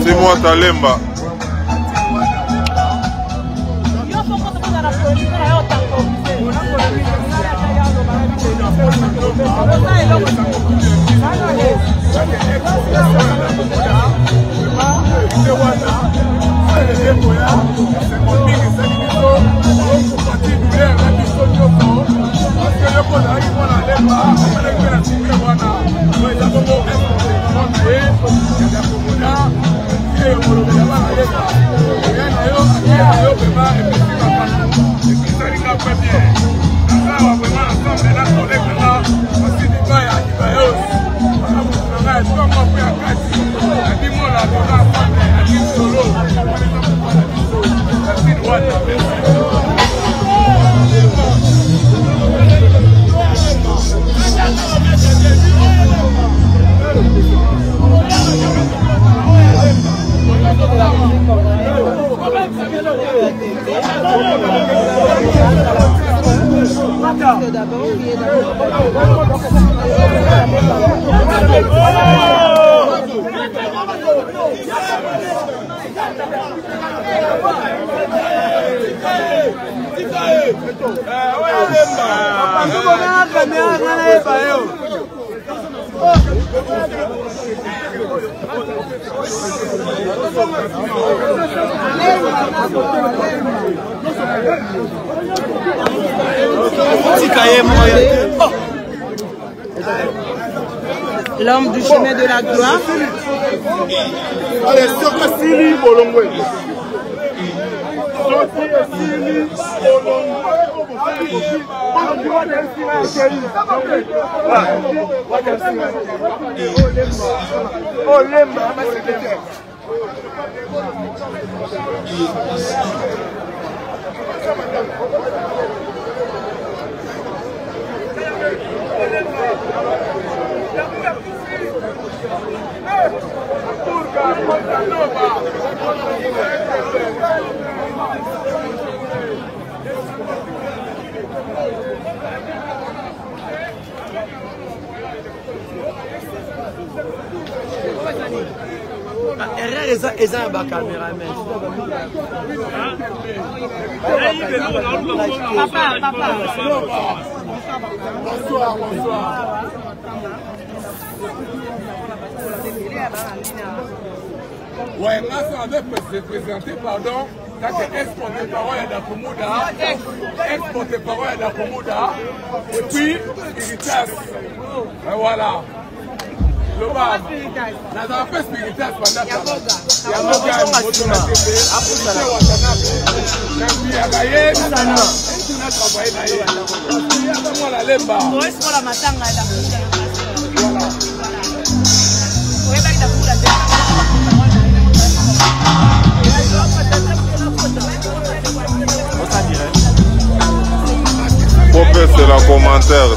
C'est moi Talemba. L'homme du chemin de la gloire. Allez, sur le Sili, Bolongwe. Eza un caméraman. Papa. Bonsoir. Ouais, là, ça avait présenté, pardon, quand exporté parole à exporté parole à Komoda, et puis, héritage. Et voilà. Le bas, on a fait spiritage pendant ça. Il y a un gars qui a c'est la commentaire.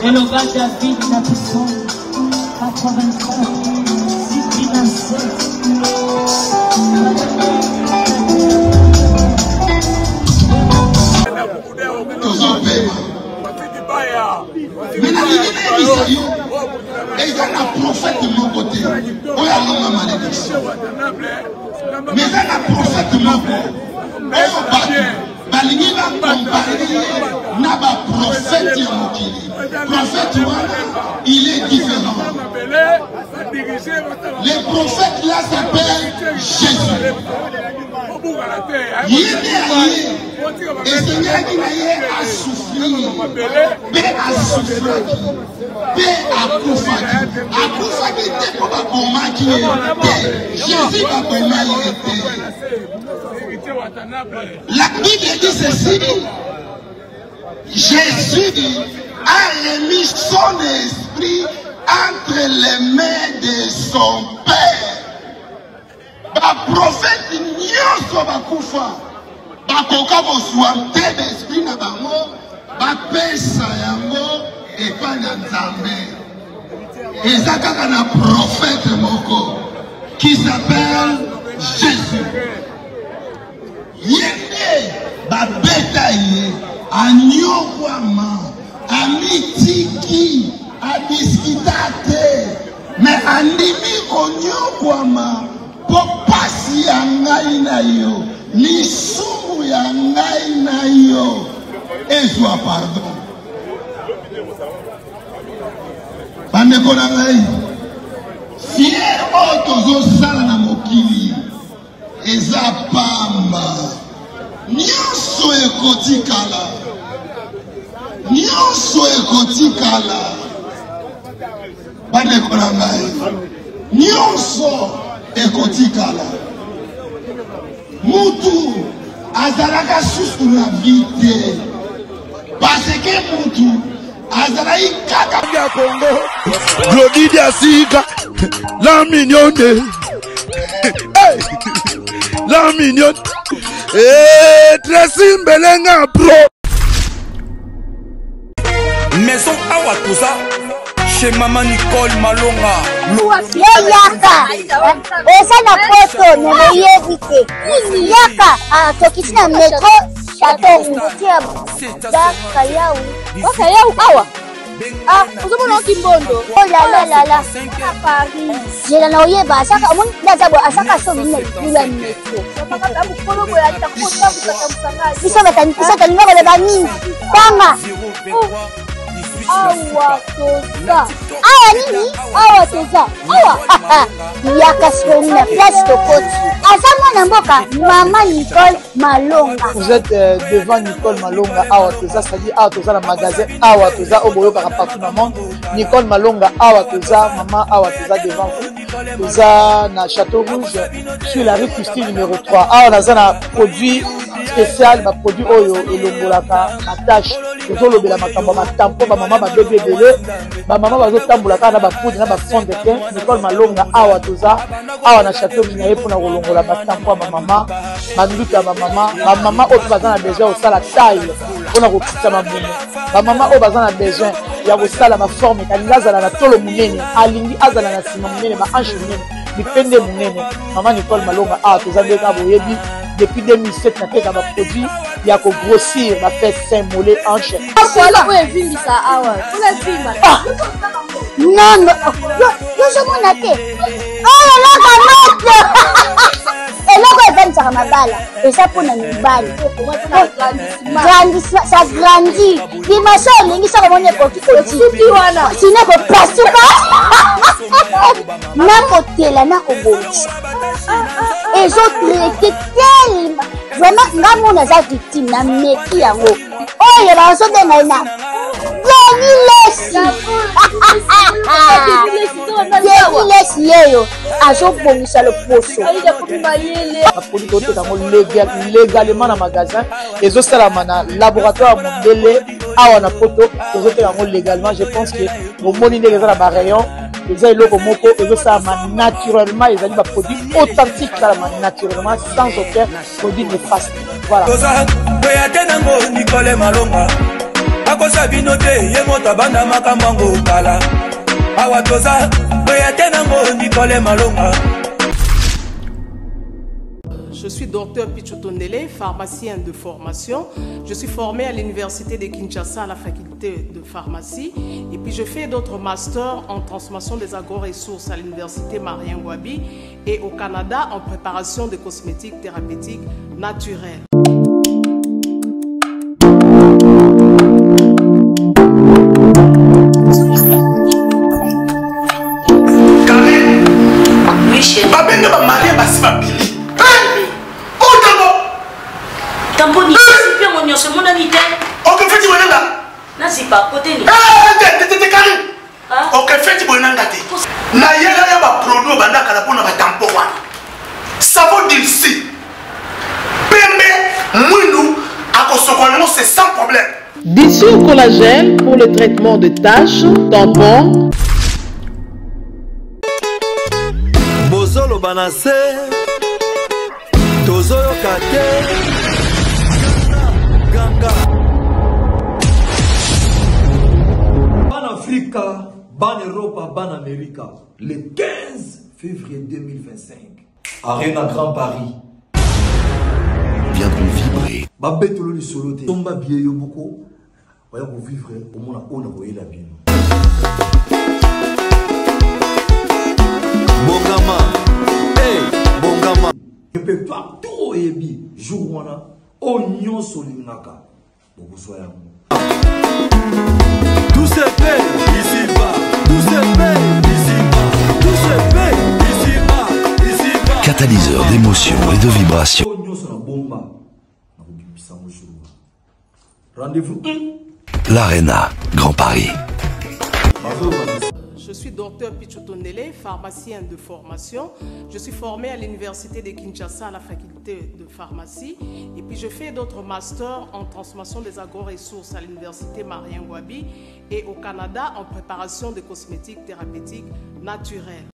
Et le gars David Napisson, 83, 627. Et il y a la prophète de mon côté. Mais il y a la prophète de mon côté. balingi bakompare na baprophète ya mokili. Prophète il est différent. Le prophète là s'appelle Jésus. Il est et Seigneur qui a souffert, mais a souffert, mais a coufaki était pour la bombe qui était. Jésus va bomber était. La Bible dit ceci. Jésus a remis son esprit entre les mains de son Père. Le prophète nyonso bakufa bakoka boswa te d'esprit na bango bapesa yango epa na Nzambe. Eza kaka na prophète moko qui s'appelle Jésus. Yende babeta ye anyokwama amitiki adiskita te me andimi konyokwama po pasi ya ngai na yo lisumu ya ngai na yo ezwa pardon. Bandeko na ngai fier oyo tozosala na mokili eza pamba nyonso ekotikala, nyonso ekotikala. Bandeko na ngai nyonso ekotikala. Mutu azalaka susu na vie te parce que mutu azalaki kaka ya Congo. Glody Diasika la mignonne la mignonne Tracy Mbelenga pro Maison awa tout ça chez maman Nicole Malonga. Yaka esa na poto ne yebite yaka tokisi na metro Château Daka yau awa uzomona kimbondo oh la Paris jela na oyeba asaka omoni ndazabo asaka so mina bila metro biso batalinga baleba nini tanga awa toza awa nini awa toza awa yaka sona place tokoti asa mwana mboka maman Nicole Malonga. Vous êtes devant Nicole Malonga awa toza, c'est-à-dire awa toza na magasin awa toza oboyoka partout dans le monde. Nicole Malonga awa toza, maman awa toza devant vous. Toza na Château Rouge sur la rue Custine numéro 3. Awa naza na produit spécial, ba produit oyo elongolaka na tâche. Tozolobela makambo matampo ba mama ba bébé belé, ba mama bazotambolaka na ba poudre na ba fond de teint. Nicole Malonga awa toza awa na Château Rouge na ye pona kolongola matampo ba mama banduka ba mama oyo bazana besoin osala taille pona kokita mamumu ba mama oyo bazana besoin ya kosala ma forme kalinga azala na tolo munene alingi azala na sima munene ma hanche munene bipende munene. Maman Nicole Malonga awa toza ndeka boyebi depuis 2007 nateka ba produit ya ko grossir ba fait sein mollet hanche Voilà où est venu ça awa non yo je m'en atte oh la camotte eloko evanisaka mabala eza mpona mibali ça grandit dimension olingi soko moni ekoki kotiki wana sino kopasuka nakotela nakobongisa ezotraite telema vraiment nga mona aza victime na meki yango oyo bazobenga ye na Lesi yeyo azobongisa loposo apoli toteka ngo légalement na magasin ezosalama na laboratoire mondele awa na poto tozoteka ngo légalement. Je pense que bomoni ndenge eza na barayon eza eloko moko ezosalama naturellement, ezali baproduit authentique salama naturellement sans aucun produit néfaste. Voilà. Nicole Malonga akosa bino te ye moto banda makambo kala awa toza boya te nango Nicole Malonga. Je suis docteur Pichotondele, pharmacien de formation. Je suis formé à l'université de Kinshasa à la faculté de pharmacie. Et puis je fais d'autres masters en transformation des agro-ressources à l'université Marien Ngouabi et au Canada en préparation de cosmétiques thérapeutiques naturelles. Tamponi, c'est mon nom, c'est mon anité. Ok, fais-tu bon là? Non, c'est pas côté. T'es carré. Ok, fais-tu bon là? Na yela ya ba produit banda kala pona ba tampo wana. Savon d'ici. Pembe, mounou, akosokolemo c'est sans problème. D'ici au collagène pour le traitement de taches, tampons. Bozolo banase. Tozoyo kate. Ban Afrique, Ban Europe, Ban Amérique, le 15 février 2025, Arena Grand Paris. Viendront vibrer. Babetolo li solote. Tomba biye yo boko. Oya ko vivre au mona ona ko yela bien. Bongama. Hey, Bongama. Répertoire tout ebi jour wana onyo solingaka. Boko soya mo. Tout se fait ici-bas. Tout se fait ici-bas. Tout se fait ici-bas. Ici-bas. Catalyseur d'émotions et de vibrations. Rendez-vous. L'Arena, Grand Paris. Je suis docteur Pichotondele, pharmacien de formation. Je suis formé à l'université de Kinshasa à la faculté de pharmacie. Et puis je fais d'autres masters en transformation des agro-ressources à l'université Marien Ngouabi et au Canada en préparation de cosmétiques thérapeutiques naturelles.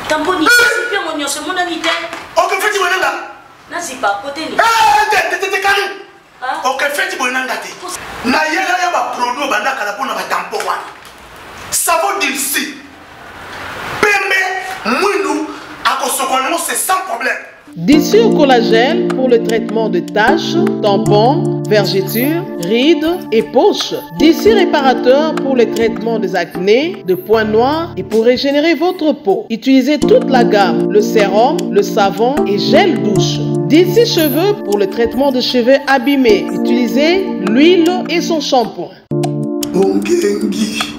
Tamponi, c'est mon nom, c'est mon anité. Ok, fais-tu bon là? Non, c'est pas côté. T'es carré. Ok, fais-tu bon là? Na yela ya ba produit banda kala pona ba tampo wana. Savon d'ici. Pembe, mounou, akosokolemo c'est sans problème. D'ici au collagène pour le traitement de taches, tampons, vergetures, rides et poches. D'ici réparateur pour le traitement des acnés, de points noirs et pour régénérer votre peau. Utilisez toute la gamme, le sérum, le savon et gel douche. D'ici cheveux pour le traitement de cheveux abîmés. Utilisez l'huile et son shampoing. Ongengi.